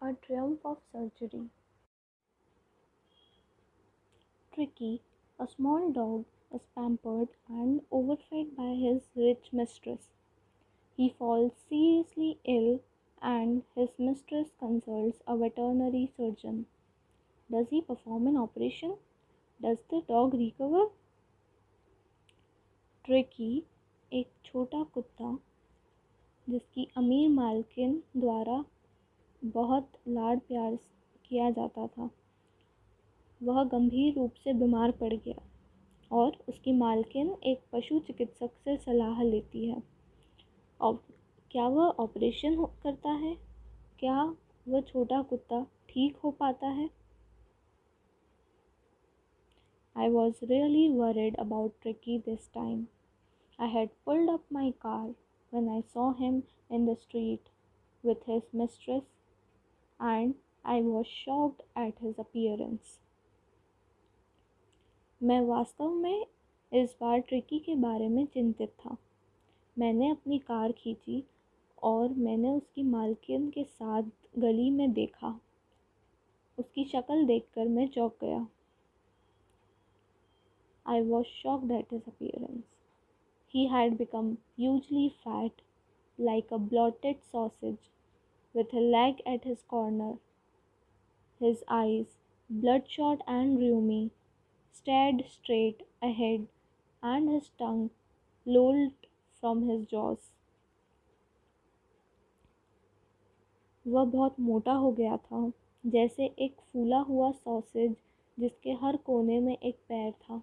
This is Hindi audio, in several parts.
A triumph of surgery. Tricky, a small dog, is pampered and overfed by his rich mistress. He falls seriously ill and his mistress consults a veterinary surgeon. Does he perform an operation? Does the dog recover? Tricky एक छोटा कुत्ता जिसकी अमीर मालकिन द्वारा बहुत लाड प्यार किया जाता था, वह गंभीर रूप से बीमार पड़ गया और उसकी मालकिन एक पशु चिकित्सक से सलाह लेती है। और क्या वह ऑपरेशन करता है? क्या वह छोटा कुत्ता ठीक हो पाता है? I was really worried about Tricky this time. I had pulled up my car when I saw him in the street with his mistress, and I was shocked at his appearance. मैं वास्तव में इस बार ट्रिकी के बारे में चिंतित था। मैंने अपनी कार खींची और मैंने उसकी मालकिन के साथ गली में देखा। उसकी शक्ल देखकर मैं चौंक गया। I was shocked at his appearance. He had become hugely fat, like a bloated sausage, with a leg at his corner. His eyes, bloodshot and rheumy, stared straight ahead, and his tongue lolled from his jaws. वह बहुत मोटा हो गया था, जैसे एक फूला हुआ सॉसेज जिसके हर कोने में एक पैर था।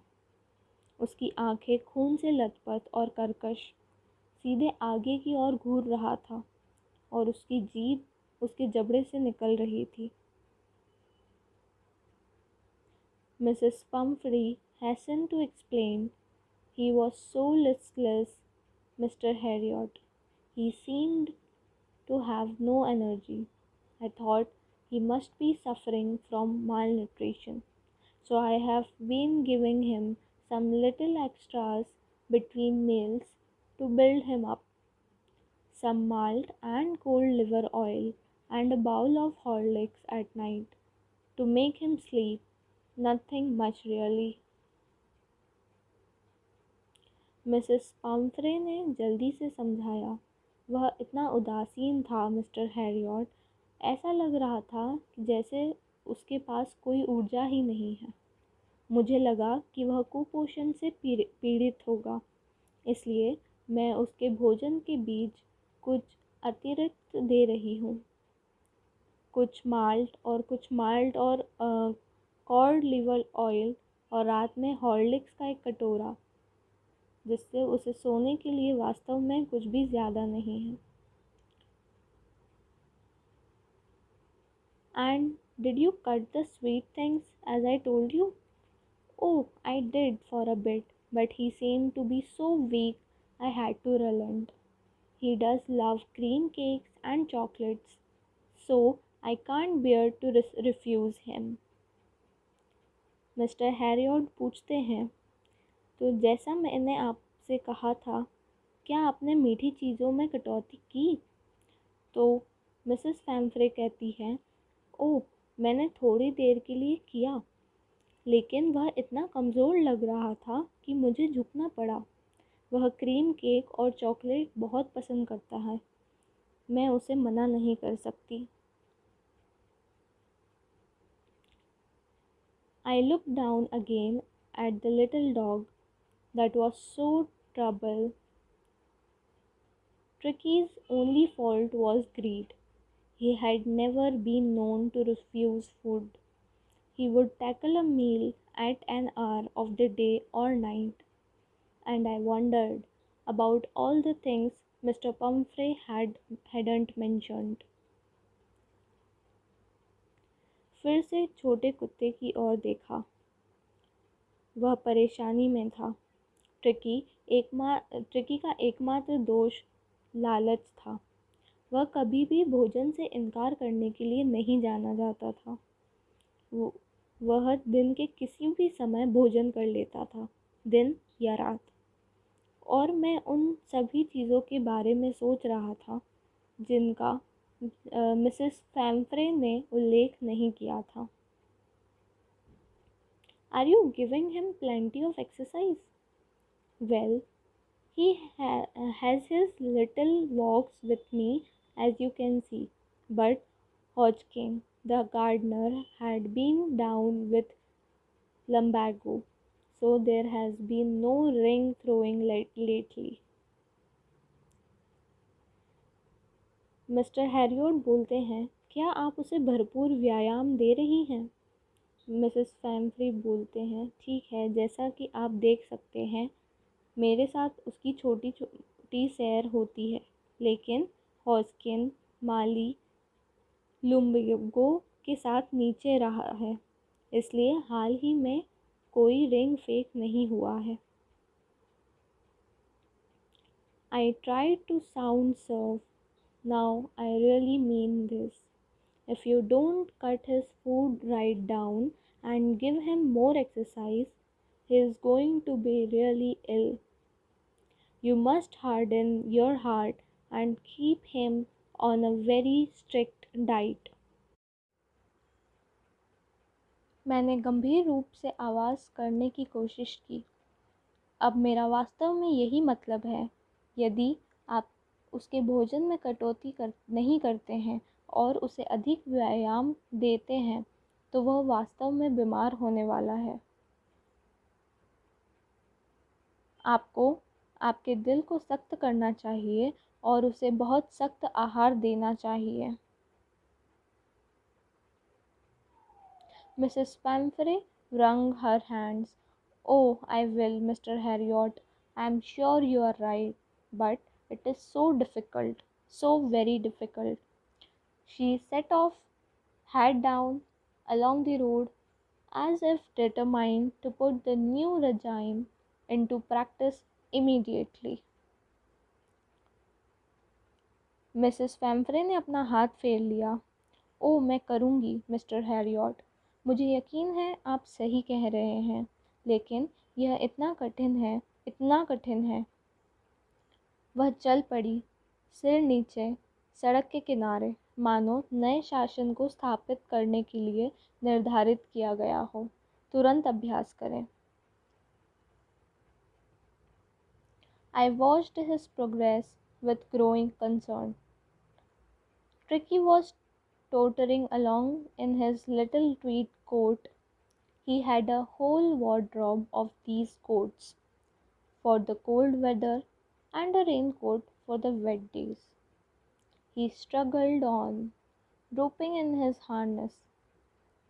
उसकी आंखें खून से लथपथ और कर्कश सीधे आगे की ओर घूर रहा था और उसकी जीभ उसके जबड़े से निकल रही थी। Mrs Pomfrey hastened to explain. He was so listless, Mr. Harriot. He seemed to have no energy. I thought he must be suffering from malnutrition, so I have been giving him some little extras between meals to build him up. Some malt and cold liver oil and a bowl of Horlicks at night to make him sleep. Nothing much really. Mrs Pomfrey ने जल्दी से समझाया। वह इतना उदासीन था मिस्टर हैरियट, ऐसा लग रहा था कि जैसे उसके पास कोई ऊर्जा ही नहीं है। मुझे लगा कि वह कुपोषण से पीड़ित होगा, इसलिए मैं उसके भोजन के बीच कुछ अतिरिक्त दे रही हूँ। कुछ माल्ट और कॉड लिवर ऑयल और रात में हॉर्लिक्स का एक कटोरा, जिससे उसे सोने के लिए वास्तव में कुछ भी ज़्यादा नहीं है। And did you cut the sweet things as I told you? Oh, I did for a bit, but he seemed to be so weak I had to relent. He does love cream cakes and chocolates, so I can't bear to refuse him. Mister Harriet पूछते हैं, तो जैसा मैंने आपसे कहा था, क्या आपने मीठी चीज़ों में कटौती की? तो मिसेस फैम्फ्रे कहती है, ओह, मैंने थोड़ी देर के लिए किया, लेकिन वह इतना कमज़ोर लग रहा था कि मुझे झुकना पड़ा। वह क्रीम केक और चॉकलेट बहुत पसंद करता है। मैं उसे मना नहीं कर सकती। I looked down again at the little dog that was so troubled. Tricky's only fault was greed. He had never been known to refuse food. He would tackle a meal at an hour of the day or night, and I wondered about all the things Mr. Pumphrey hadn't mentioned. फिर से छोटे कुत्ते की ओर देखा। वह परेशानी में था। ट्रिकी का एकमात्र दोष लालच था। वह कभी भी भोजन से इनकार करने के लिए नहीं जाना जाता था। वह दिन के किसी भी समय भोजन कर लेता था, दिन या रात। और मैं उन सभी चीज़ों के बारे में सोच रहा था जिनका मिसेस फैम्फ्रे ने उल्लेख नहीं किया था। Are you giving him plenty of exercise? Well, he has his little walks with me, as you can see, but Hodgkin, the gardener, had been down with lumbago, so there has been no ring throwing lately. Mister Harriet बोलते हैं, क्या आप उसे भरपूर व्यायाम दे रही हैं? मिसेस फैम्फ्री बोलते हैं, ठीक है, जैसा कि आप देख सकते हैं मेरे साथ उसकी छोटी छोटी सैर होती है, लेकिन हॉस्किन माली लुम्बिगो के साथ नीचे रहा है, इसलिए हाल ही में कोई रिंग फेक नहीं हुआ है। I tried to sound serve. Now I really mean this. If you don't cut his food right down and give him more exercise, he is going to be really ill. You must harden your heart and keep him on a very strict diet. मैंने गंभीर रूप से आवाज़ करने की कोशिश की। अब मेरा वास्तव में यही मतलब है, यदि आप उसके भोजन में कटौती नहीं करते हैं और उसे अधिक व्यायाम देते हैं, तो वह वास्तव में बीमार होने वाला है। आपको आपके दिल को सख्त करना चाहिए और उसे बहुत सख्त आहार देना चाहिए। Mrs पैम्फ्रे wrung her hands. Oh, I will, Mr. Harriot. I am sure you are right, but it is so difficult, so very difficult. She set off, head down, along the road, as if determined to put the new regime into practice immediately. Mrs Pomfrey ने अपना हाथ फेर लिया। ओ, मैं करूँगी, मिस्टर हैरियट। मुझे यकीन है आप सही कह रहे हैं, लेकिन यह इतना कठिन है, इतना कठिन है। वह चल पड़ी, सिर नीचे, सड़क के किनारे, मानो नए शासन को स्थापित करने के लिए निर्धारित किया गया हो। तुरंत अभ्यास करें। I watched his progress with growing concern. Tricky was tottering along in his little tweed coat. He had a whole wardrobe of these coats, for the cold weather and a raincoat for the wet days. He struggled on, roping in his harness.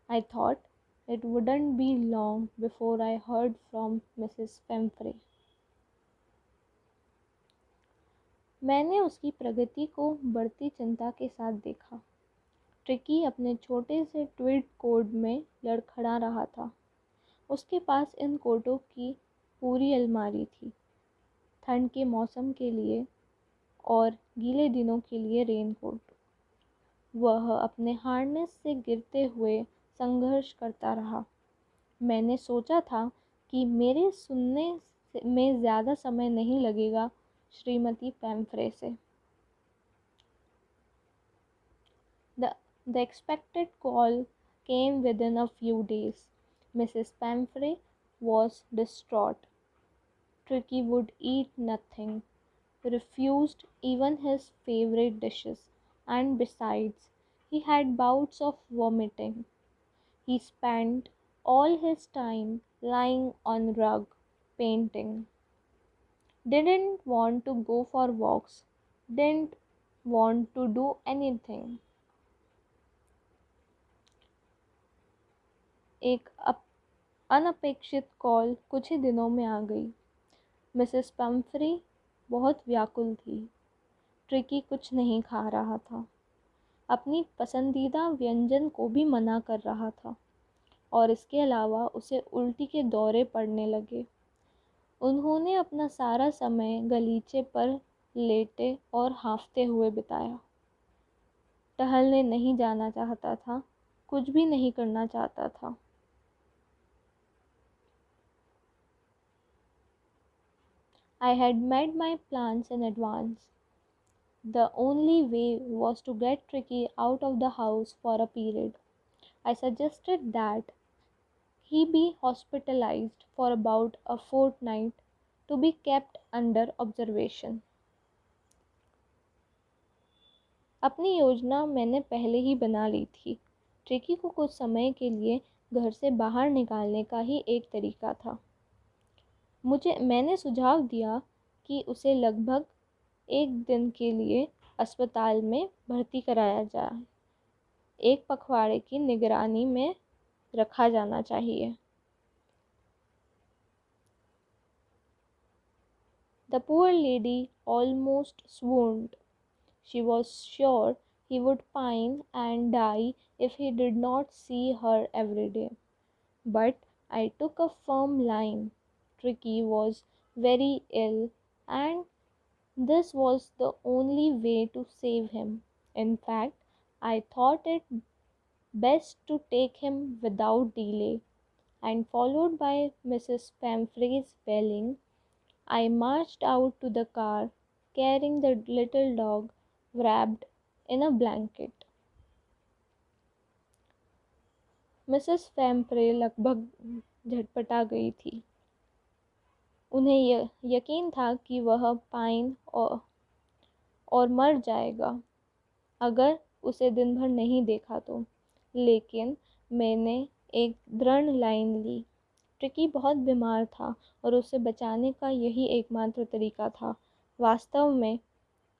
I thought it wouldn't be long before I heard from Mrs. Femfrey. मैंने उसकी प्रगति को बढ़ती चिंता के साथ देखा। ट्रिकी अपने छोटे से ट्वीड कोट में लड़खड़ा रहा था। उसके पास इन कोटों की पूरी अलमारी थी, ठंड के मौसम के लिए और गीले दिनों के लिए रेनकोट। वह अपने हार्नेस से गिरते हुए संघर्ष करता रहा। मैंने सोचा था कि मेरे सुनने में ज़्यादा समय नहीं लगेगा श्रीमती पैम्फ्रे से। The expected call came within a few days. Mrs. Pamphre was distraught. Tricky would eat nothing, refused even his favorite dishes, and besides, he had bouts of vomiting. He spent all his time lying on rug, painting. Didn't want to go for walks, didn't want to do anything. एक अनपेक्षित कॉल कुछ ही दिनों में आ गई। मिसेस पम्फ्री बहुत व्याकुल थी। ट्रिकी कुछ नहीं खा रहा था, अपनी पसंदीदा व्यंजन को भी मना कर रहा था, और इसके अलावा उसे उल्टी के दौरे पड़ने लगे। उन्होंने अपना सारा समय गलीचे पर लेटे और हाँफते हुए बिताया। टहलने नहीं जाना चाहता था, कुछ भी नहीं करना चाहता था। I had made my plans in advance. The only way was to get Tricky out of the house for a period. I suggested that he be hospitalized for about a fortnight to be kept under observation. अपनी योजना मैंने पहले ही बना ली थी। ट्रिकी को कुछ समय के लिए घर से बाहर निकालने का ही एक तरीका था। मैंने सुझाव दिया कि उसे लगभग एक दिन के लिए अस्पताल में भर्ती कराया जाए, एक पखवाड़े की निगरानी में रखा जाना चाहिए। The poor lady almost swooned. She was sure he would pine and die if he did not see her every day. But I took a firm line. Tricky was very ill, and this was the only way to save him. In fact, I thought it best to take him without delay, and followed by Mrs. Pamphre's bellowing, I marched out to the car, carrying the little dog wrapped in a blanket. Mrs पैम्फ्रे लगभग झटपटा गई थी। उन्हें यकीन था कि वह पाइन और मर जाएगा अगर उसे दिन भर नहीं देखा तो, लेकिन मैंने एक दृढ़ लाइन ली। ट्रिकी बहुत बीमार था और उसे बचाने का यही एकमात्र तरीका था। वास्तव में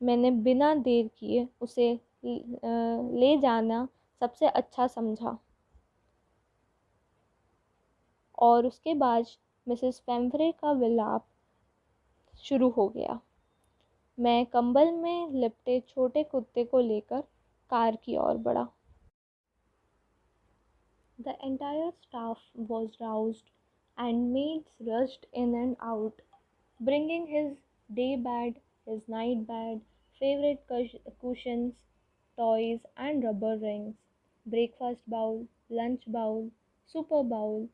मैंने बिना देर किए उसे ले जाना सबसे अच्छा समझा। और उसके बाद मिसेस पेम्फ्रे का विलाप शुरू हो गया। मैं कंबल में लिपटे छोटे कुत्ते को लेकर कार की ओर बढ़ा। The entire staff was roused, and maids rushed in and out, bringing his day bed, his night bed, favorite cushions, toys, and rubber rings, breakfast bowl, lunch bowl, super bowl.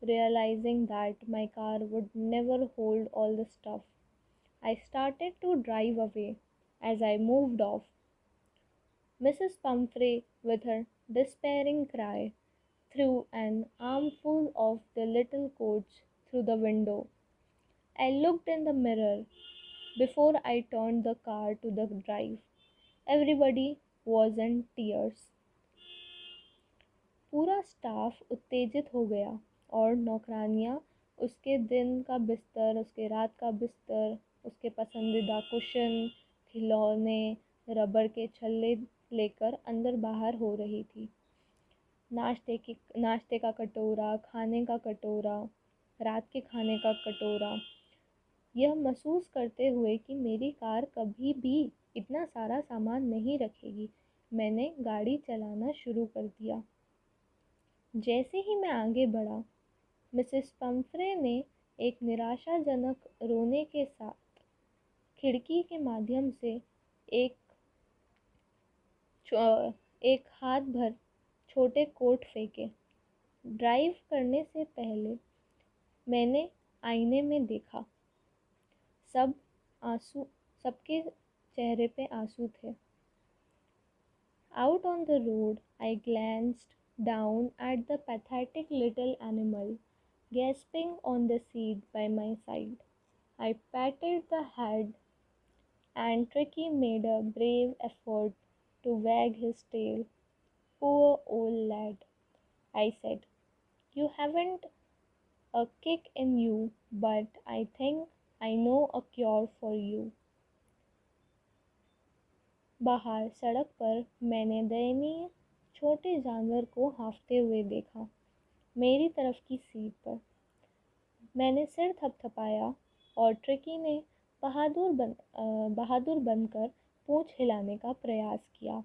Realizing that my car would never hold all the stuff, I started to drive away. As I moved off, Mrs. Pumphrey, with her despairing cry, threw an armful of the little coats through the window. I looked in the mirror before I turned the car to the drive. Everybody was in tears. पूरा स्टाफ उत्तेजित हो गया और नौकरानियाँ उसके दिन का बिस्तर, उसके रात का बिस्तर, उसके पसंदीदा कुशन, खिलौने, रबर के छल्ले लेकर अंदर बाहर हो रही थी। नाश्ते का कटोरा, खाने का कटोरा, रात के खाने का कटोरा, यह महसूस करते हुए कि मेरी कार कभी भी इतना सारा सामान नहीं रखेगी, मैंने गाड़ी चलाना शुरू कर दिया। जैसे ही मैं आगे बढ़ा, मिसेस पम्फ्रे ने एक निराशाजनक रोने के साथ खिड़की के माध्यम से एक एक हाथ भर छोटे कोट फेंके। ड्राइव करने से पहले मैंने आईने में देखा। सबके चेहरे पे आंसू थे। Out on the road, I glanced down at the pathetic little animal gasping on the seat by my side. I patted the head, and Tricky made a brave effort to wag his tail. Poor old lad, I said. You haven't a kick in you, but I think I know a cure for you. बाहर सड़क पर मैंने दयनीय छोटे जानवर को हाँफते हुए देखा। मेरी तरफ की सीट पर मैंने सिर थपथपाया और ट्रिकी ने बहादुर बनकर पूँछ हिलाने का प्रयास किया।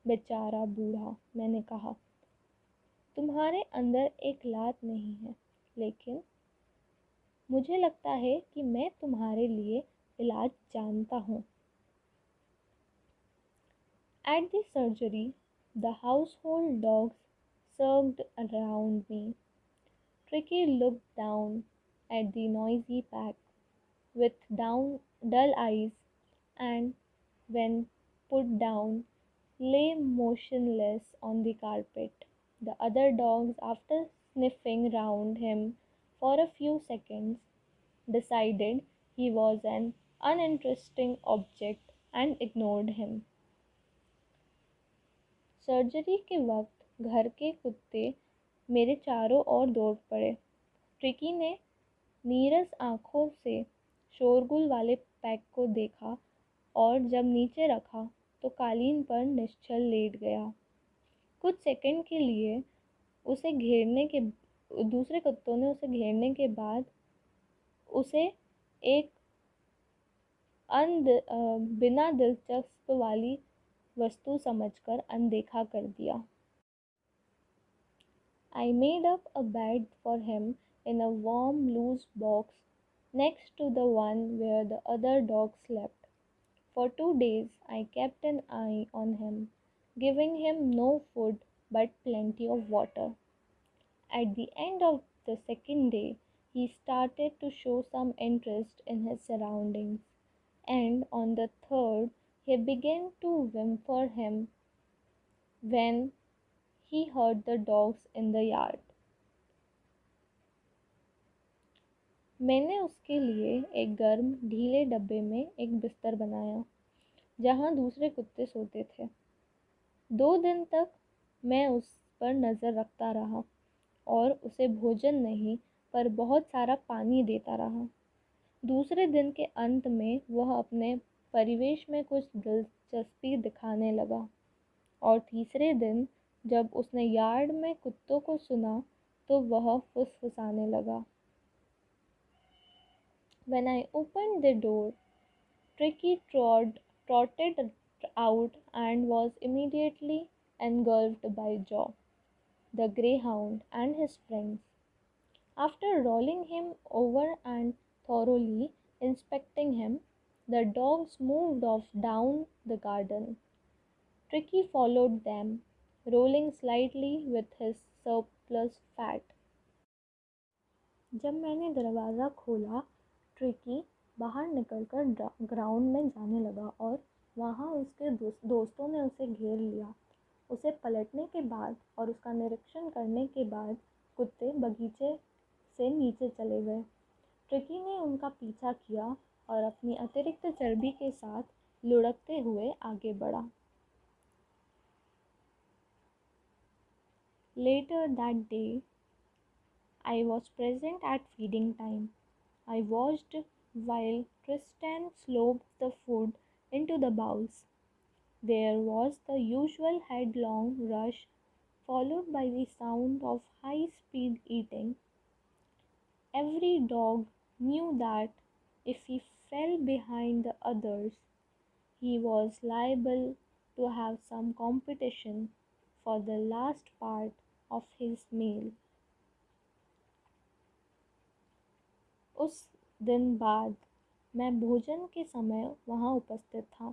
बेचारा बूढ़ा, मैंने कहा, तुम्हारे अंदर एक लात नहीं है, लेकिन मुझे लगता है कि मैं तुम्हारे लिए इलाज जानता हूँ। At the surgery, the household dogs circled around me. Tricky looked down at the noisy pack with dull eyes and when put down, lay motionless on the carpet. The other dogs, after sniffing round him for a few seconds, decided he was an uninteresting object and ignored him. Surgery के वक्त घर के कुत्ते मेरे चारों ओर दौड़ पड़े। ट्रिकी ने नीरस आंखों से शोरगुल वाले पैक को देखा और जब नीचे रखा तो कालीन पर निश्चल लेट गया। कुछ सेकंड के लिए उसे घेरने के दूसरे कुत्तों ने उसे घेरने के बाद उसे एक बिना दिलचस्प वाली वस्तु समझकर अनदेखा कर दिया। I made up a bed for him in a warm, loose box next to the one where the other dogs slept. For 2 days I kept an eye on him, giving him no food but plenty of water. At the end of the second day, he started to show some interest in his surroundings, and on the third, he began to whimper him when he heard the dogs in the yard. मैंने उसके लिए एक गर्म ढीले डब्बे में एक बिस्तर बनाया जहाँ दूसरे कुत्ते सोते थे। 2 दिन तक मैं उस पर नज़र रखता रहा और उसे भोजन नहीं पर बहुत सारा पानी देता रहा। दूसरे दिन के अंत में वह अपने परिवेश में कुछ दिलचस्पी दिखाने लगा और तीसरे दिन जब उसने यार्ड में कुत्तों को सुना तो वह फुसफुसाने लगा। When I opened the door, Tricky trotted out and was immediately engulfed by Joe, the greyhound, and his friends. After rolling him over and thoroughly inspecting him, the dogs moved off down the garden. Tricky followed them, rolling slightly with his surplus fat. जब मैंने दरवाज़ा खोला, ट्रिकी बाहर निकलकर ग्राउंड में जाने लगा और वहाँ उसके दोस्तों ने उसे घेर लिया। उसे पलटने के बाद और उसका निरीक्षण करने के बाद कुत्ते बगीचे से नीचे चले गए। ट्रिकी ने उनका पीछा किया और अपनी अतिरिक्त चर्बी के साथ लुढ़कते हुए आगे बढ़ा। Later that day, I was present at feeding time. I watched while Tristan sloped the food into the bowls. There was the usual headlong rush, followed by the sound of high-speed eating. Every dog knew that if he fell behind the others, he was liable to have some competition for the last part of his meal. उस दिन बाद मैं भोजन के समय वहाँ उपस्थित था।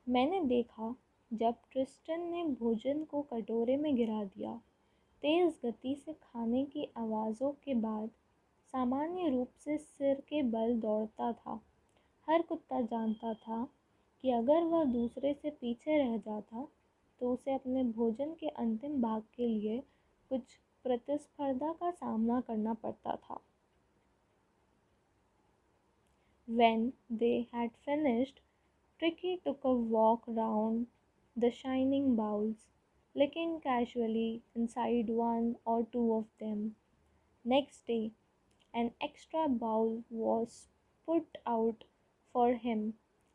मैंने देखा जब ट्रिस्टन ने भोजन को कटोरे में गिरा दिया। तेज़ गति से खाने की आवाज़ों के बाद सामान्य रूप से सिर के बल दौड़ता था। हर कुत्ता जानता था कि अगर वह दूसरे से पीछे रह जाता तो उसे अपने भोजन के अंतिम भाग के लिए कुछ प्रतिस्पर्धा का सामना करना पड़ता था। When they had finished, Tricky took a walk round the shining bowls, licking casually inside one or two of them. Next day, an extra bowl was put out for him,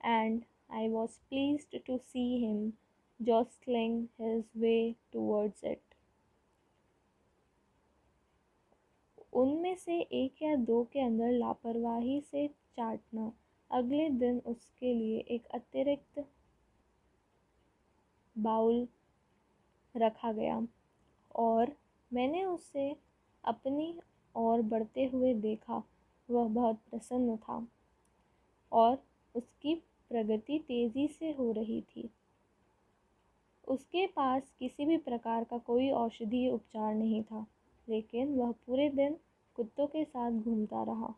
and I was pleased to see him jostling his way towards it. उनमें से एक या दो के अंदर लापरवाही से चाटना। अगले दिन उसके लिए एक अतिरिक्त बाउल रखा गया और मैंने उसे अपनी ओर बढ़ते हुए देखा। वह बहुत प्रसन्न था और उसकी प्रगति तेज़ी से हो रही थी। उसके पास किसी भी प्रकार का कोई औषधीय उपचार नहीं था, लेकिन वह पूरे दिन कुत्तों के साथ घूमता रहा।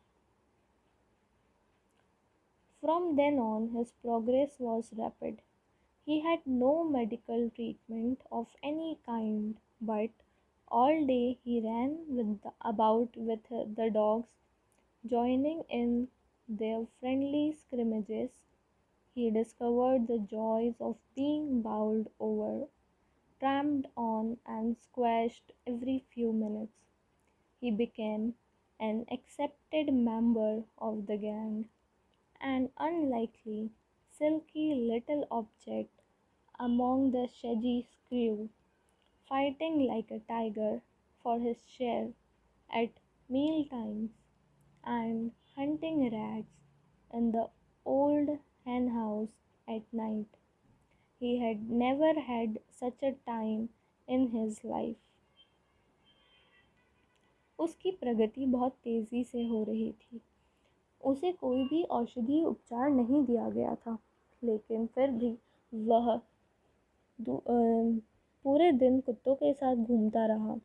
From then on, his progress was rapid. He had no medical treatment of any kind, but all day he ran about with the dogs, joining in their friendly scrimmages. He discovered the joys of being bowled over, tramped on, and squashed every few minutes. He became an accepted member of the gang, an unlikely, silky little object among the shaggy crew, fighting like a tiger for his share at meal times and hunting rats in the old hen house at night. He had never had such a time in his life. उसकी प्रगति बहुत तेज़ी से हो रही थी। उसे कोई भी औषधीय उपचार नहीं दिया गया था, लेकिन फिर भी वह पूरे दिन कुत्तों के साथ घूमता रहा,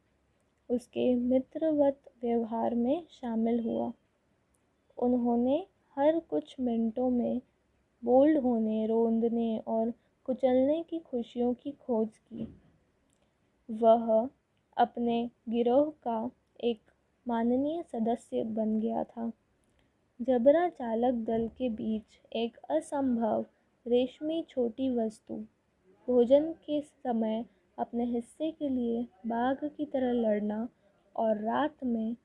उसके मित्रवत व्यवहार में शामिल हुआ। उन्होंने हर कुछ मिनटों में बोल्ड होने, रोंदने और कुचलने की खुशियों की खोज की। वह अपने गिरोह का एक माननीय सदस्य बन गया था। जबरा चालक दल के बीच एक असंभव रेशमी छोटी वस्तु, भोजन के समय अपने हिस्से के लिए बाघ की तरह लड़ना और रात में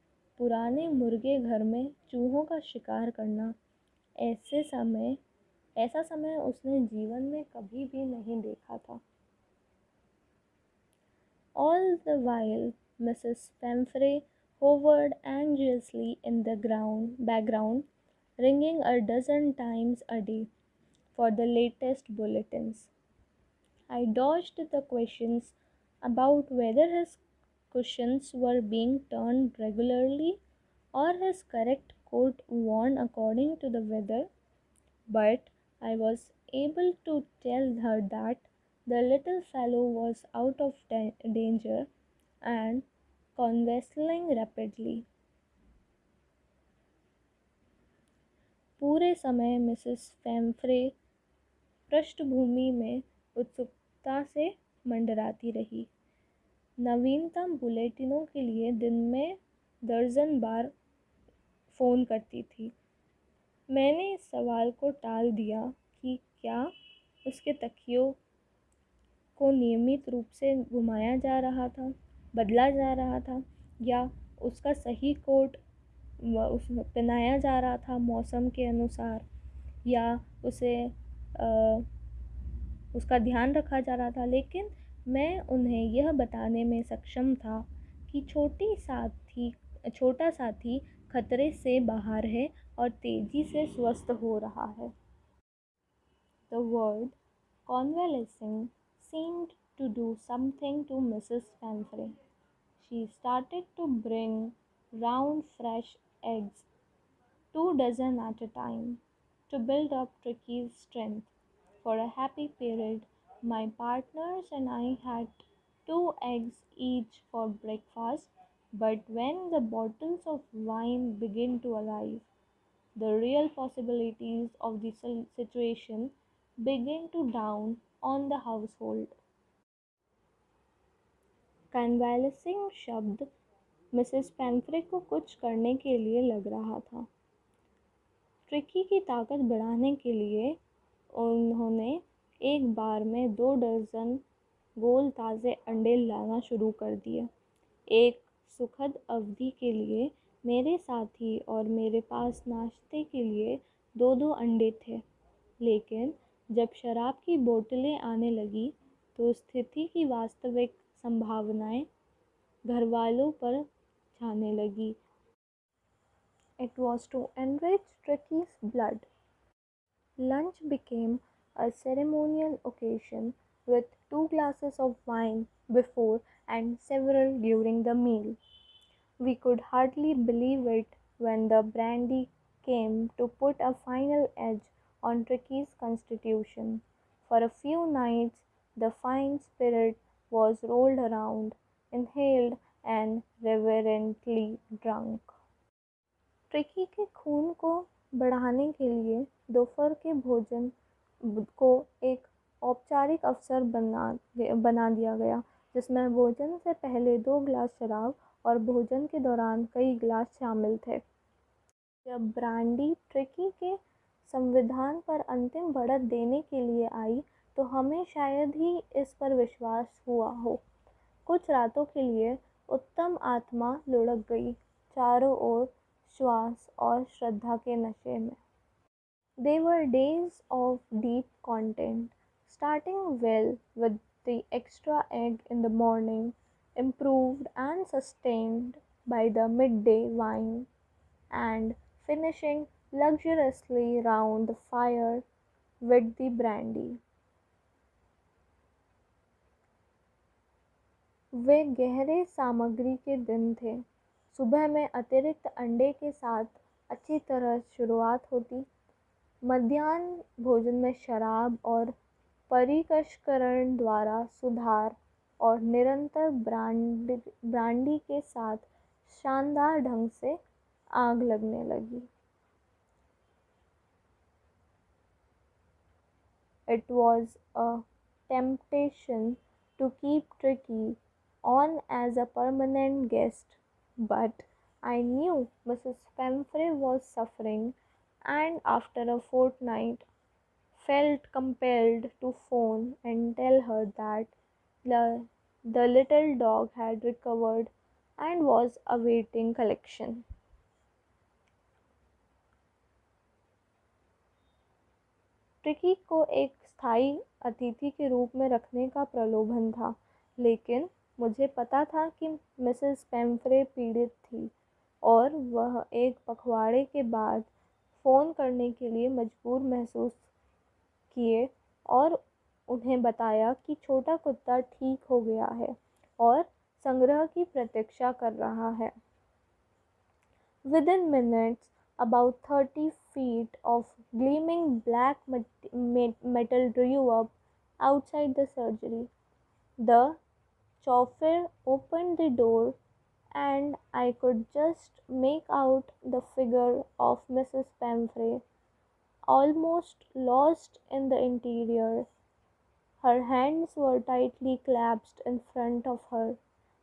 पुराने मुर्गे घर में चूहों का शिकार करना, ऐसा समय उसने जीवन में कभी भी नहीं देखा था। All the while, Mrs. Pamphray hovered anxiously in the background, ringing a dozen times a day for the latest bulletins. I dodged the questions about whether his cushions were being turned regularly or his correct coat worn according to the weather, but I was able to tell her that the little fellow was out of danger and convalescing rapidly. पूरे समय मिसेस पैम्फ्रे पृष्ठभूमि में उत्सुकता से मंडराती रही, नवीनतम बुलेटिनों के लिए दिन में दर्जन बार फ़ोन करती थी। मैंने इस सवाल को टाल दिया कि क्या उसके तकियों को नियमित रूप से घुमाया जा रहा था, बदला जा रहा था, या उसका सही कोट पहनाया जा रहा था मौसम के अनुसार, या उसका ध्यान रखा जा रहा था। लेकिन मैं उन्हें यह बताने में सक्षम था कि छोटा साथी खतरे से बाहर है और तेज़ी से स्वस्थ हो रहा है। The word convalescing seemed to do something to Mrs. Pamphray. She started to bring round fresh eggs, 2 dozen at a time, to build up Tricky's strength. For a happy period, my partners and I had 2 eggs each for breakfast, but when the bottles of wine began to arrive, the real possibilities of the situation began to dawn on the household. कन्वालेसिंग शब्द मिसेस पैम्फ्रे को कुछ करने के लिए लग रहा था। ट्रिकी की ताकत बढ़ाने के लिए उन्होंने एक बार में 2 दर्जन गोल ताज़े अंडे लाना शुरू कर दिए। एक सुखद अवधि के लिए मेरे साथी और मेरे पास नाश्ते के लिए 2-2 अंडे थे, लेकिन जब शराब की बोतलें आने लगी तो स्थिति की वास्तविक संभावनाएं घरवालों पर छाने लगी। It was to enrich Tricky's blood. Lunch became a ceremonial occasion with 2 glasses of wine before and several during the meal. We could hardly believe it when the brandy came to put a final edge on Tricky's constitution. For a few nights, the fine spirit was rolled around, inhaled, and reverently drunk. Tricky के खून को बढ़ाने के लिए दोपहर के भोजन को एक औपचारिक अवसर बना दिया गया, जिसमें भोजन से पहले 2 गिलास शराब और भोजन के दौरान कई गिलास शामिल थे। जब ब्रांडी ट्रिकी के संविधान पर अंतिम बढ़त देने के लिए आई तो हमें शायद ही इस पर विश्वास हुआ हो। कुछ रातों के लिए उत्तम आत्मा लुढ़क गई, चारों ओर श्वास और श्रद्धा के नशे में। They were days of deep content, starting well with the extra egg in the morning, improved and sustained by the midday wine, and finishing luxuriously round the fire with the brandy. वे गहरे सामग्री के दिन थे। सुबह में अतिरिक्त अंडे के साथ अच्छी तरह शुरुआत होती, मध्याह्न भोजन में शराब और परिष्करण द्वारा सुधार, और निरंतर ब्रांडी के साथ शानदार ढंग से आग लगने लगी। It was a temptation to keep Tricky on as a permanent guest, but I knew Mrs. Pemfrey was suffering, and after a fortnight felt compelled to phone and tell her that the little dog had recovered and was awaiting collection. Tricky को एक स्थायी अतिथि के रूप में रखने का प्रलोभन था, लेकिन मुझे पता था कि मिसेस पेम्फ्रे पीड़ित थी और वह एक पखवाड़े के बाद फ़ोन करने के लिए मजबूर महसूस किए और उन्हें बताया कि छोटा कुत्ता ठीक हो गया है और संग्रह की प्रतीक्षा कर रहा है। Within minutes, about 30 feet of gleaming black metal drew up outside the surgery. The chauffeur opened the door, and I could just make out the figure of Mrs. Pamphray, almost lost in the interior. Her hands were tightly clasped in front of her.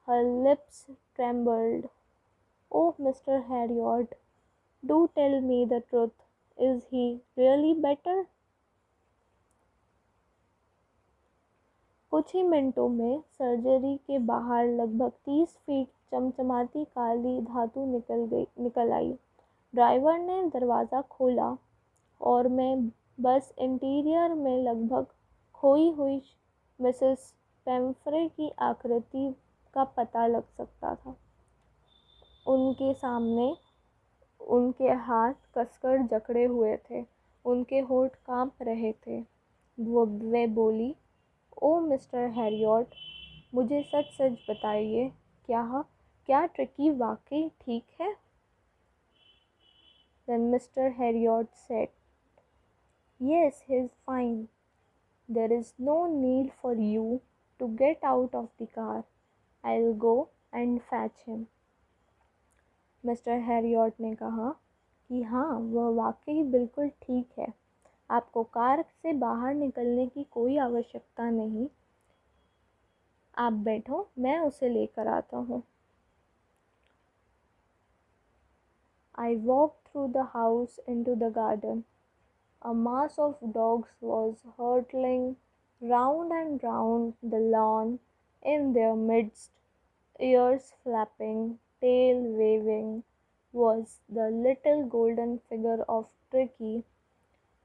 Her lips trembled. "Oh, Mr. Harriot, do tell me the truth. Is he really better?" कुछ ही मिनटों में सर्जरी के बाहर लगभग 30 फीट चमचमाती काली धातु निकल आई। ड्राइवर ने दरवाज़ा खोला और मैं बस इंटीरियर में लगभग खोई हुई मिसेस पेम्फ्रे की आकृति का पता लग सकता था। उनके सामने उनके हाथ कसकर जकड़े हुए थे, उनके होंठ कांप रहे थे। वे बोली, "ओ मिस्टर हैरियट, मुझे सच सच बताइए, क्या ट्रिकी वाकई ठीक है?" Then Mr. Harriot said, "Yes, he's fine. There is no need for you to get out of the car. I'll go and fetch him." Mister Harriet ने कहा कि हाँ, वह वाकई बिल्कुल ठीक है। आपको कार से बाहर निकलने की कोई आवश्यकता नहीं। आप बैठो, मैं उसे लेकर आता हूँ। I walked through the house into the garden. A mass of dogs was hurtling round and round the lawn. In their midst, ears flapping, tail waving, was the little golden figure of Tricky.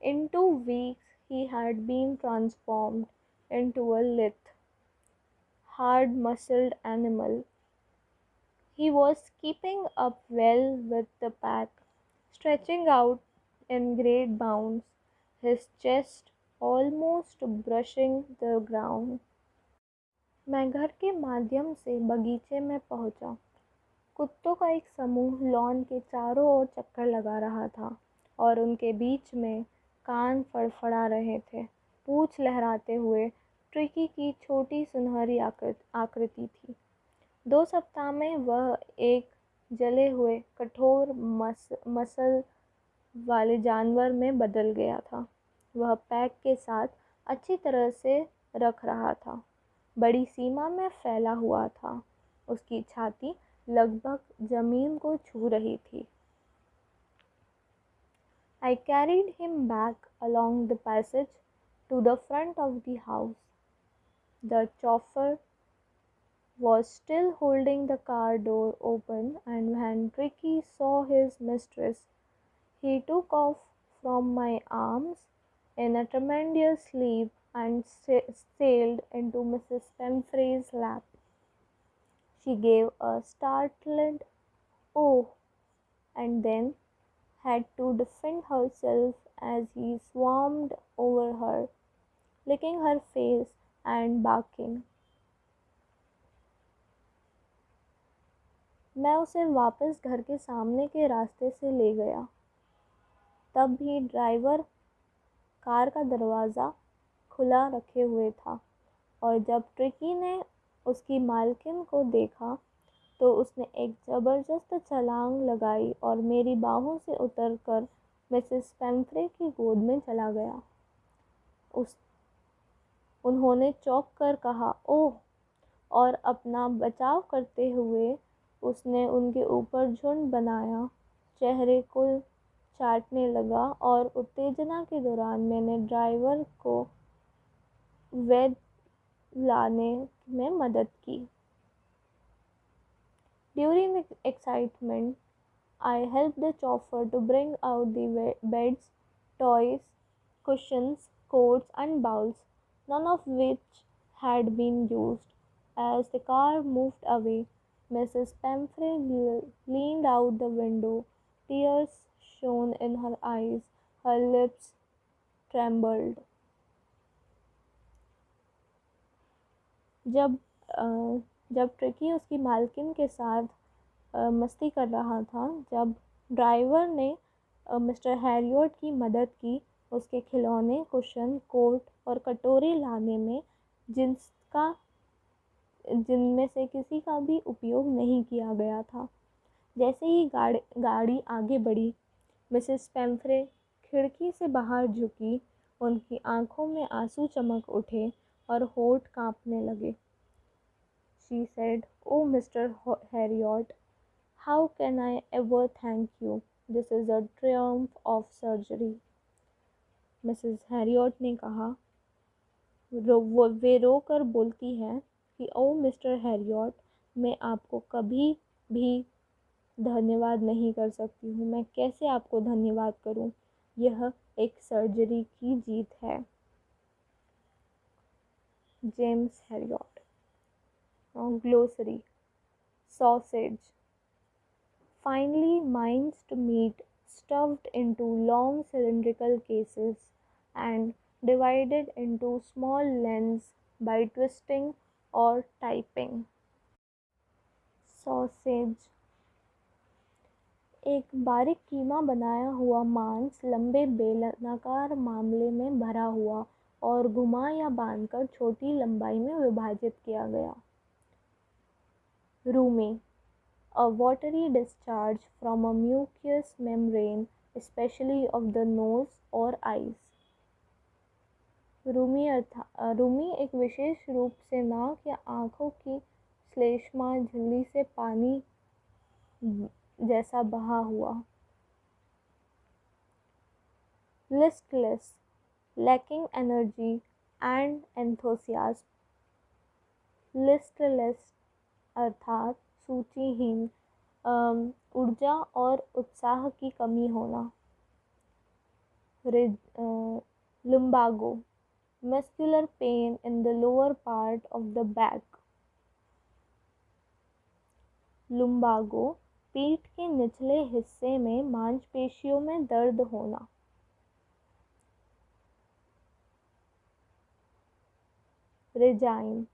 In 2 weeks he had been transformed into a lithe, hard-muscled animal. He was keeping up well with the pack, stretching out in great bounds, his chest almost brushing the ground. मैं घर के माध्यम से बगीचे में पहुंचा। कुत्तों का एक समूह लॉन के चारों ओर चक्कर लगा रहा था और उनके बीच में कान फड़फड़ा रहे थे। पूंछ लहराते हुए ट्रिकी की छोटी सुनहरी आकृति थी। 2 सप्ताह में वह एक जले हुए कठोर मसल वाले जानवर में बदल गया था। वह पैक के साथ अच्छी तरह से रख रहा था, बड़ी सीमा में फैला हुआ था। उसकी छाती लगभग जमीन को छू रही थी। I carried him back along the passage to the front of the house. The chauffeur was still holding the car door open, and when Tricky saw his mistress, he took off from my arms in a tremendous leap and sailed into Mrs. Penfrey's lap. She gave a startled "oh" and then had to defend herself as he swarmed over her, licking her face and barking. मैं उसे वापस घर के सामने के रास्ते से ले गया। तब भी ड्राइवर कार का दरवाज़ा खुला रखे हुए था, और जब ट्रिकी ने उसकी मालकिन को देखा तो उसने एक ज़बरदस्त छलांग लगाई और मेरी बाहों से उतरकर मिसेस पेम्फ्रे की गोद में चला गया। उन्होंने चौंक कर कहा, "ओह!" और अपना बचाव करते हुए उसने उनके ऊपर झुंड बनाया, चेहरे को चाटने लगा, और उत्तेजना के दौरान मैंने ड्राइवर को वैद लाने में मदद की। During the excitement, I helped the chauffeur to bring out the beds, toys, cushions, coats, and bowls, none of which had been used. As the car moved away, Mrs. Pamphray leaned out the window. Tears shone in her eyes. Her lips trembled. जब ट्रिकी उसकी मालकिन के साथ मस्ती कर रहा था, जब ड्राइवर ने मिस्टर हैरियट की मदद की उसके खिलौने, कुशन, कोट और कटोरे लाने में, जिनमें से किसी का भी उपयोग नहीं किया गया था। जैसे ही गाड़ी आगे बढ़ी, मिसेस पेम्फ्रे खिड़की से बाहर झुकी। उनकी आंखों में आंसू चमक उठे और होठ कांपने लगे। She said, "Oh, Mr. Harriot, how can I ever thank you? This is a triumph of surgery." Mrs Harriet ने कहा, वे रो कर बोलती है कि "ओ मिस्टर हैरियट, मैं आपको कभी भी धन्यवाद नहीं कर सकती हूँ। मैं कैसे आपको धन्यवाद करूँ? यह एक सर्जरी की जीत है।" James Harriet. Glossary. Sausage. Finely minced meat stuffed into long cylindrical cases and divided into small lengths by twisting or typing. Sausage. एक बारीक कीमा बनाया हुआ मांस लंबे बेलनाकार मामले में भरा हुआ और घुमा या बांधकर छोटी लंबाई में विभाजित किया गया। Rumi, a watery discharge from a mucous membrane, especially of the nose or eyes. Rumi एक विशेष रूप से नाक या आँखों की श्लेष्मा झिल्ली से पानी जैसा बहा हुआ। Listless, lacking energy and enthusiasm. Listless अर्थात सूचिहीन, ऊर्जा और उत्साह की कमी होना। lumbago, muscular pain in the lower part of the back. lumbago, पीठ के निचले हिस्से में मांसपेशियों में दर्द होना। regime,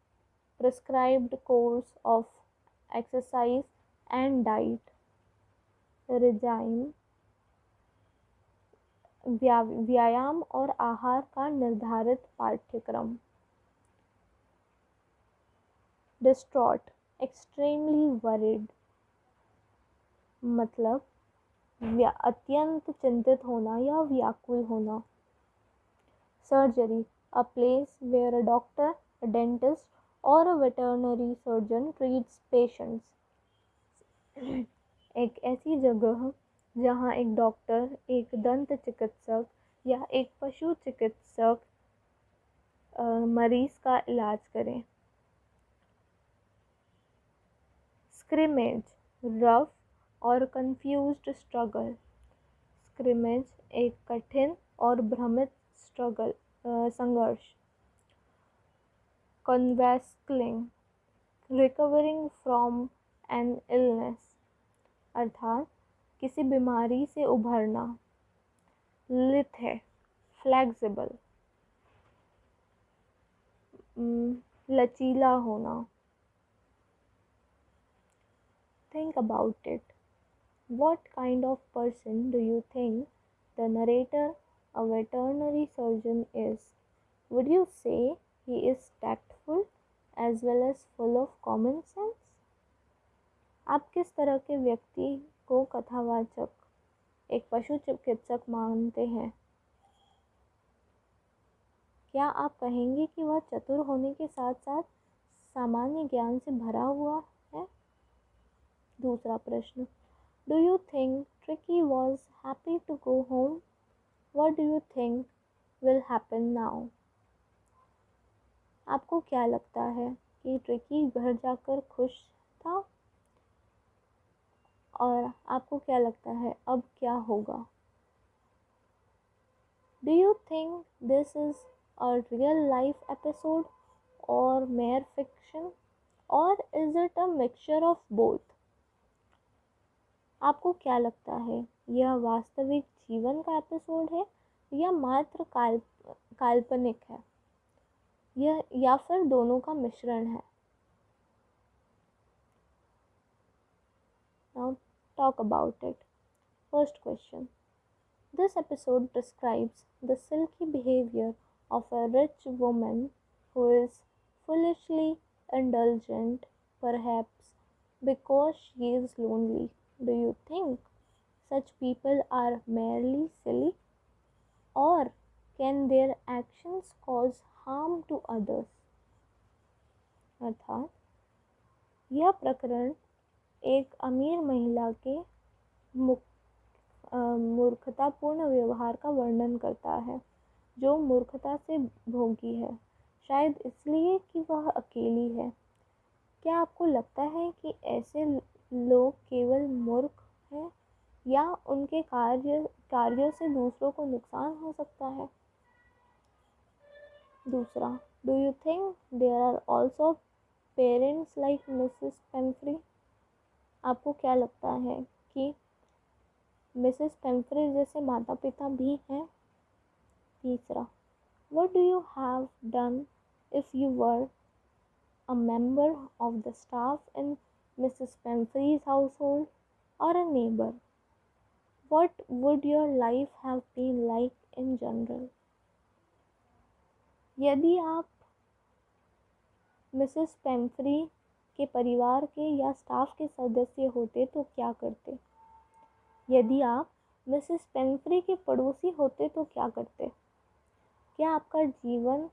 prescribed course of exercise and diet. regime, व्यायाम और आहार का निर्धारित पाठ्यक्रम। distraught, extremely worried, मतलब अत्यंत चिंतित होना या व्याकुल होना। Surgery, a place where a doctor, a dentist और a veterinary surgeon treats patients. एक ऐसी जगह जहाँ एक डॉक्टर, एक दंत चिकित्सक या एक पशु चिकित्सक मरीज का इलाज करें। स्क्रिमेज, रफ और कंफ्यूज्ड स्ट्रगल। स्क्रिमेज एक कठिन और भ्रमित संघर्ष। कन्वेस्कलिंग, रिकवरिंग फ्रॉम एन इलनेस, अर्थात किसी बीमारी से उभरना। लिथे, फ्लेक्सिबल, लचीला होना। Think about it. What kind of person do you think the narrator, a veterinary surgeon, is? Would you say he is tactful as well as full of common sense? आप किस तरह के व्यक्ति को कथावाचक, एक पशु चिकित्सक मानते हैं? क्या आप कहेंगे कि वह चतुर होने के साथ साथ सामान्य ज्ञान से भरा हुआ है? दूसरा प्रश्न, Do you think Tricky was happy to go home? What do you think will happen now? आपको क्या लगता है कि ट्रिकी घर जाकर खुश था? और आपको क्या लगता है अब क्या होगा? Do you think this is a real life episode or mere fiction? Or is it a mixture of both? आपको क्या लगता है, यह वास्तविक जीवन का एपिसोड है या मात्र काल्पनिक है, यह या फिर दोनों का मिश्रण है? Now talk about it. First question. This episode describes the silky behavior of a rich woman who is foolishly indulgent, perhaps because she is lonely. Do you think such people are merely silly, or can their actions cause harm to others? अर्थात यह प्रकरण एक अमीर महिला के मूर्खतापूर्ण व्यवहार का वर्णन करता है, जो मूर्खता से भोगी है, शायद इसलिए कि वह अकेली है। क्या आपको लगता है कि ऐसे लोग केवल मूर्ख हैं या उनके कार्यों से दूसरों को नुकसान हो सकता है? दूसरा, do you think there are also parents like Mrs Pomfrey? आपको क्या लगता है कि मिसेस पेम्फ्री जैसे माता पिता भी हैं? तीसरा, what do you have done if you were a member of the staff in Mrs. Pemfrey's household or a neighbor? What would your life have been like in general? यदि आप मिसेस पेम्फ्री के परिवार के या स्टाफ के सदस्य होते तो क्या करते? यदि आप मिसेस पेम्फ्री के पड़ोसी होते तो क्या करते? क्या आपका जीवन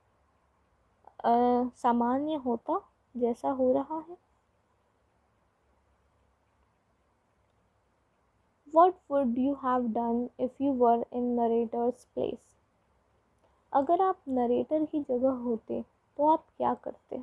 सामान्य होता जैसा हो रहा है? What would you have done if you were in narrator's place? अगर आप नरेटर की जगह होते तो आप क्या करते?